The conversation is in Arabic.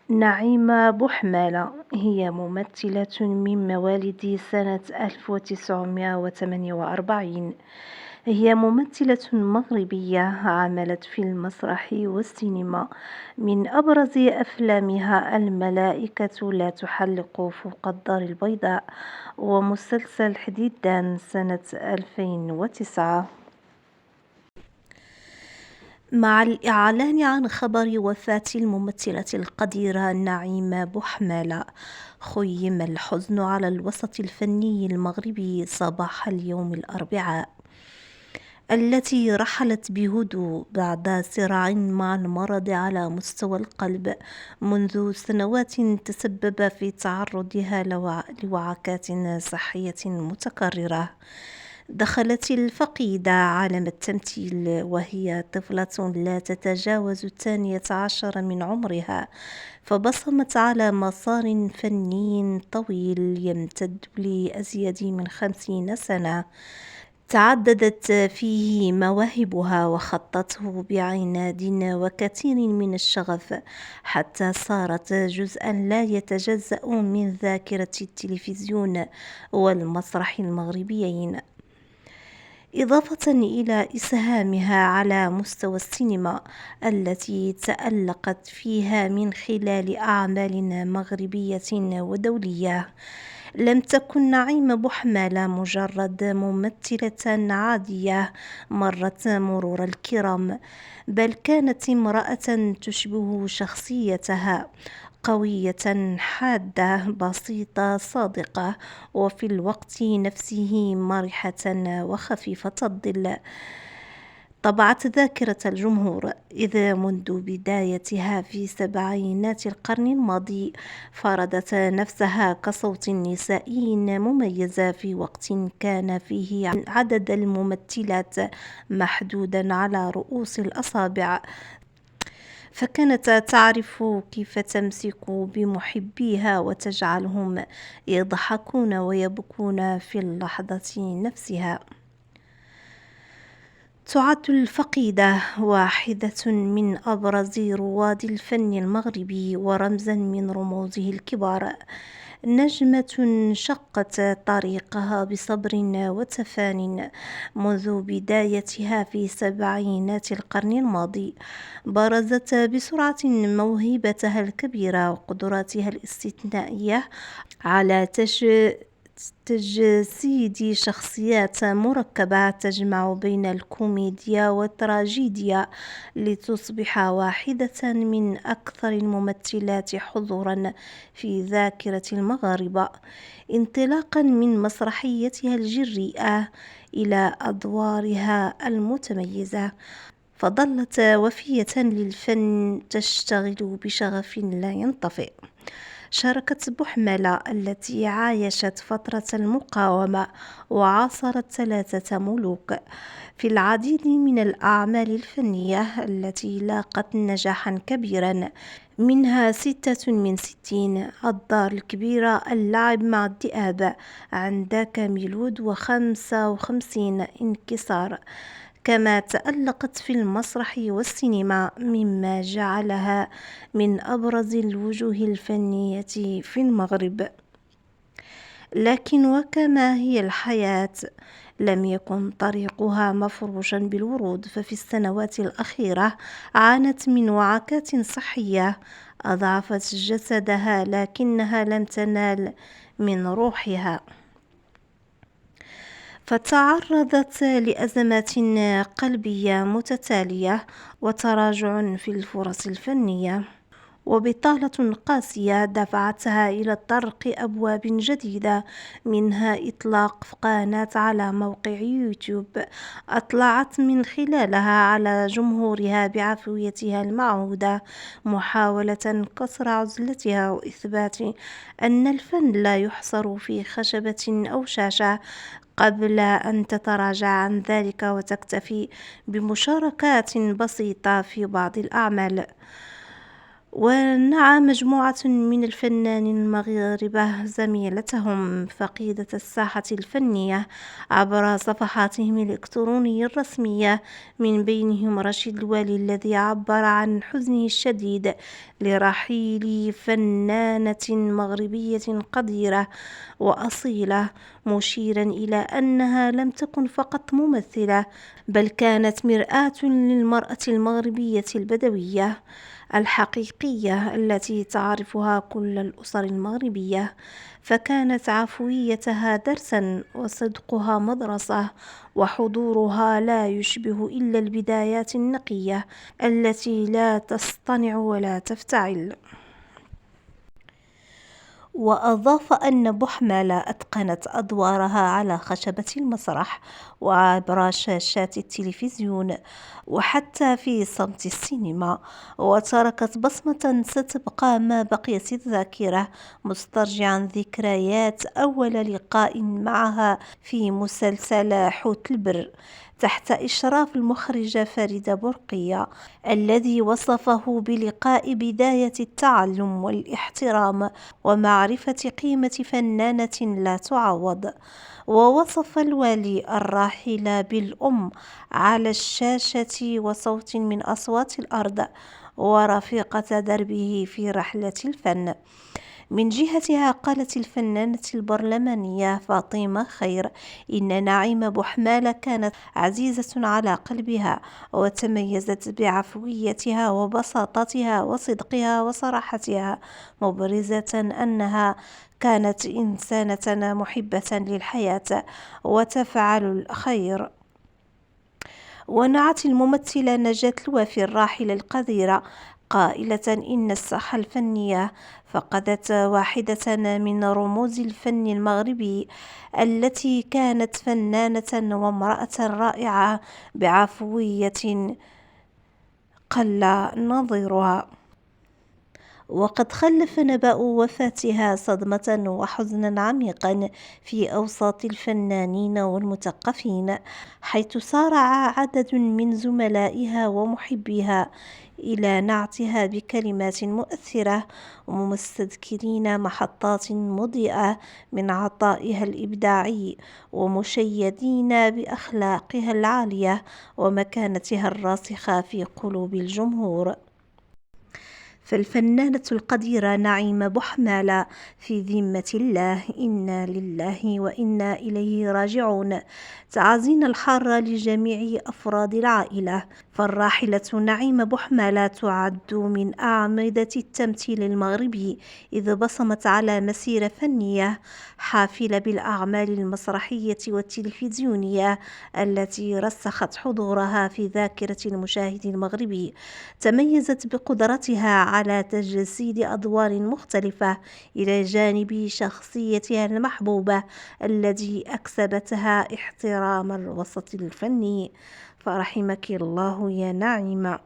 نعيمة بوحمالة هي ممثلة من مواليد سنة 1948. هي ممثلة مغربية عملت في المسرح والسينما. من أبرز أفلامها الملائكة لا تحلق فوق الدار البيضاء ومسلسل حديدان سنة 2009. مع الإعلان عن خبر وفاة الممثلة القديرة نعيمة بوحمالة، خيم الحزن على الوسط الفني المغربي صباح اليوم الأربعاء، التي رحلت بهدوء بعد صراع مع المرض على مستوى القلب منذ سنوات تسبب في تعرضها لوعكات صحية متكررة. دخلت الفقيدة عالم التمثيل وهي طفلة لا تتجاوز 12 من عمرها، فبصمت على مسار فني طويل يمتد لأزيد من 50 سنة. تعددت فيه مواهبها وخطته بعناد وكثير من الشغف حتى صارت جزءا لا يتجزأ من ذاكرة التلفزيون والمسرح المغربيين، إضافة إلى إسهامها على مستوى السينما التي تألقت فيها من خلال أعمال مغربية ودولية. لم تكن نعيمة بوحمالة مجرد ممثلة عادية مرت مرور الكرام، بل كانت امرأة تشبه شخصيتها، قوية حادة بسيطة صادقة وفي الوقت نفسه مرحة وخفيفة الظل. طبعت ذاكرة الجمهور إذ منذ بدايتها في سبعينات القرن الماضي فرضت نفسها كصوت نسائي مميز في وقت كان فيه عدد الممثلات محدودا على رؤوس الأصابع، فكانت تعرف كيف تمسك بمحبيها وتجعلهم يضحكون ويبكون في اللحظة نفسها. تعد الفقيدة واحدة من أبرز رواد الفن المغربي ورمزا من رموزه الكبار، نجمة شقت طريقها بصبر وتفان منذ بدايتها في سبعينات القرن الماضي. برزت بسرعة موهبتها الكبيرة وقدراتها الاستثنائية على تجسيد شخصيات مركبة تجمع بين الكوميديا والتراجيديا لتصبح واحدة من أكثر الممثلات حضورا في ذاكرة المغاربة، انطلاقا من مسرحيتها الجريئة إلى أدوارها المتميزة. فظلت وفية للفن تشتغل بشغف لا ينطفئ. شاركت بوحمالة التي عايشت فترة المقاومة وعاصرت 3 ملوك في العديد من الأعمال الفنية التي لاقت نجاحا كبيرا، منها 6 من 60، الدار الكبيرة، اللعب مع الذئاب، عندك ميلود، و55 انكسار. كما تألقت في المسرح والسينما مما جعلها من أبرز الوجوه الفنية في المغرب. لكن وكما هي الحياة، لم يكن طريقها مفروشا بالورود، ففي السنوات الأخيرة عانت من وعكات صحية أضعفت جسدها لكنها لم تنال من روحها، فتعرضت لأزمات قلبية متتالية وتراجع في الفرص الفنية، وبطالة قاسية دفعتها إلى طرق أبواب جديدة، منها إطلاق قناة على موقع يوتيوب أطلعت من خلالها على جمهورها بعفويتها المعهودة، محاولة كسر عزلتها وإثبات أن الفن لا يحصر في خشبة أو شاشة، قبل أن تتراجع عن ذلك وتكتفي بمشاركات بسيطة في بعض الأعمال. ونعى مجموعة من الفنانين المغاربة زميلتهم فقيدة الساحة الفنية عبر صفحاتهم الإلكترونية الرسمية، من بينهم رشيد الوالي الذي عبر عن حزنه الشديد لرحيل فنانة مغربية قديرة وأصيلة، مشيرا إلى أنها لم تكن فقط ممثلة، بل كانت مرآة للمرأة المغربية البدوية الحقيقية التي تعرفها كل الأسر المغربية. فكانت عفويتها درسا، وصدقها مدرسة، وحضورها لا يشبه إلا البدايات النقية التي لا تصطنع ولا تفتعل. وأضاف أن بوحمالة أتقنت أدوارها على خشبة المسرح وعبر شاشات التلفزيون وحتى في صمت السينما، وتركت بصمة ستبقى ما بقيت الذاكرة، مسترجعا ذكريات أول لقاء معها في مسلسل حوت البر تحت إشراف المخرجة فريدة برقية، الذي وصفه بلقاء بداية التعلم والاحترام ومعرفة قيمة فنانة لا تعوض. ووصف الوالي الراحلة بالأم على الشاشة وصوت من أصوات الأرض، ورفيقة دربه في رحلة الفن. من جهتها قالت الفنانة البرلمانية فاطمة خير إن نعيمة بوحمالة كانت عزيزة على قلبها، وتميزت بعفويتها وبساطتها وصدقها وصراحتها، مبرزة أنها كانت إنسانة محبة للحياة وتفعل الخير. ونعت الممثلة نجاة الوافي الراحلة القديرة قائلة إن الساحة الفنية فقدت واحدة من رموز الفن المغربي، التي كانت فنانة وامرأة رائعة بعفوية قل نظيرها. وقد خلف نبأ وفاتها صدمة وحزنا عميقا في أوساط الفنانين والمثقفين، حيث سارع عدد من زملائها ومحبيها إلى نعتها بكلمات مؤثرة، ومستذكرين محطات مضيئة من عطائها الإبداعي، ومشيدين بأخلاقها العالية ومكانتها الراسخة في قلوب الجمهور. فالفنانة القديرة نعيمة بوحمالة في ذمة الله، إنا لله وإنا إليه راجعون. تعازينا الحارة لجميع أفراد العائلة. فالراحلة نعيمة بوحمالة تعد من أعمدة التمثيل المغربي، إذ بصمت على مسيرة فنية حافلة بالأعمال المسرحية والتلفزيونية التي رسخت حضورها في ذاكرة المشاهد المغربي. تميزت بقدرتها على تجسيد أدوار مختلفة إلى جانب شخصيتها المحبوبة التي أكسبتها احترام الوسط الفني. فرحمك الله يا نعيمة.